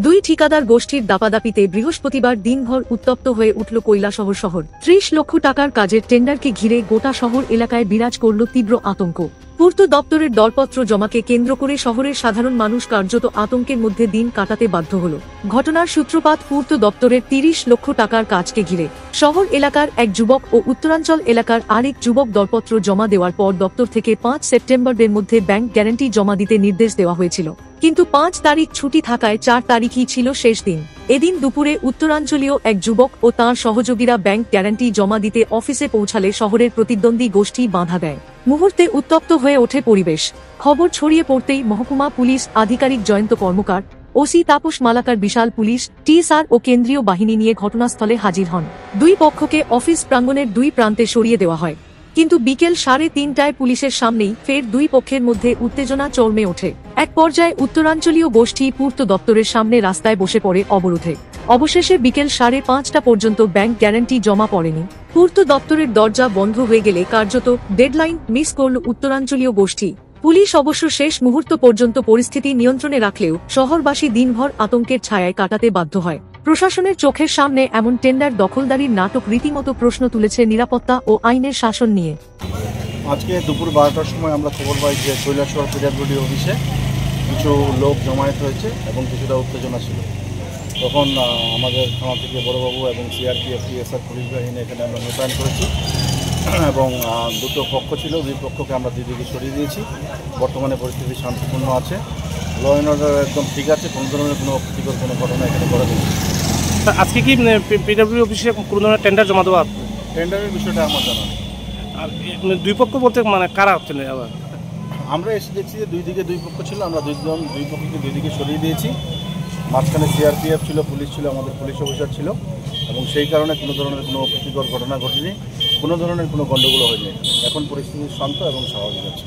দুই ঠিকাদার গোষ্ঠীর দাপাদাপিতে বৃহস্পতিবার দিনভর উত্তপ্ত হয়ে উঠল কৈলাসহর শহর। ৩০ লক্ষ টাকার কাজের টেন্ডারকে ঘিরে গোটা শহর এলাকায় বিরাজ করল তীব্র আতঙ্ক। পূর্ত দপ্তরের দরপত্র জমাকে কেন্দ্র করে শহরের সাধারণ মানুষ কার্যত আতঙ্কের মধ্যে দিন কাটাতে বাধ্য হল। ঘটনার সূত্রপাত পূর্ত দপ্তরের ৩০ লক্ষ টাকার কাজকে ঘিরে। শহর এলাকার এক যুবক ও উত্তরাঞ্চল এলাকার আরেক যুবক দরপত্র জমা দেওয়ার পর দপ্তর থেকে ৫ সেপ্টেম্বরের মধ্যে ব্যাংক গ্যারান্টি জমা দিতে নির্দেশ দেওয়া হয়েছিল, কিন্তু ৫ তারিখ ছুটি থাকায় ৪ তারিখই ছিল শেষ দিন। এদিন দুপুরে উত্তরাঞ্চলীয় এক যুবক ও তাঁর সহযোগীরা ব্যাংক গ্যারান্টি জমা দিতে অফিসে পৌঁছালে শহরের প্রতিদ্বন্দ্বী গোষ্ঠী বাধা দেয়। মুহূর্তে উত্তপ্ত হয়ে ওঠে পরিবেশ। খবর ছড়িয়ে পড়তেই মহকুমা পুলিশ আধিকারিক জয়ন্ত কর্মকার, ওসি তাপস মালাকার, বিশাল পুলিশ, টিএসআর ও কেন্দ্রীয় বাহিনী নিয়ে ঘটনাস্থলে হাজির হন। দুই পক্ষকে অফিস প্রাঙ্গণের দুই প্রান্তে সরিয়ে দেওয়া হয়, কিন্তু বিকেল ৩:৩০টায় পুলিশের সামনেই ফের দুই পক্ষের মধ্যে উত্তেজনা চরমে ওঠে। এক পর্যায়ে উত্তরাঞ্চলীয় গোষ্ঠী পূর্ত দপ্তরের সামনে রাস্তায় বসে পড়ে অবরোধে। অবশেষে বিকেল ৫:৩০টা পর্যন্ত ব্যাংক গ্যারান্টি জমা পড়েনি। পূর্ত দপ্তরের দরজা বন্ধ হয়ে গেলে কার্যত ডেডলাইন মিস করল উত্তরাঞ্চলীয় গোষ্ঠী। পুলিশ অবশ্য শেষ মুহূর্ত পর্যন্ত পরিস্থিতি নিয়ন্ত্রণে রাখলেও শহরবাসী দিনভর আতঙ্কের ছায়ায় কাটাতে বাধ্য হয়। প্রশাসনের চোখের সামনে এমন টেন্ডার দখলদারির নাটক রীতিমতো প্রশ্ন তুলেছে নিরাপত্তা ও আইনের শাসন নিয়ে। আজকে দুপুর 12টার সময় আমরা খবর পাই যে কৈলাসহর পিডব্লিউডি অফিসে কিছু লোক জমায়েত হয়েছে এবং কিছুটা উত্তেজনা ছিল। তখন আমাদের থানা থেকে বড়বাবু এবং সিআরপিএফ, টিএসআর পুলিশ বাহিনী এখানে আমরা মোতায়েন করেছি এবং দুটো পক্ষ ছিল, দুই পক্ষকে আমরা দিকে সরিয়ে দিয়েছি। বর্তমানে পরিস্থিতি শান্তিপূর্ণ আছে, ল অ্যান্ড অর্ডার একদম ঠিক আছে, কোনো ধরনের কোনো অপ্রীতিকর কোনো ঘটনা এখানে করা যাবে। আজকে কি পিডব্লিউডি অফিসে কোনো ধরনের টেন্ডার জমা দেওয়া? টেন্ডারের বিষয়টা আমার জানা নেই। আর দুই পক্ষ বলতে কারা হচ্ছেন? আবার আমরা এসে দেখছি যে দুই পক্ষ ছিল, আমরা দুই পক্ষকে দুই দিকে সরিয়ে দিয়েছি। মাঝখানে সিআরপিএফ ছিল, পুলিশ ছিল, আমাদের পুলিশ অফিসার ছিল এবং সেই কারণে কোনো ধরনের কোনো অপ্রীতিকর ঘটনা ঘটেনি, কোনো ধরনের কোনো গণ্ডগোল হয়নি। এখন পরিস্থিতি শান্ত এবং স্বাভাবিক আছে।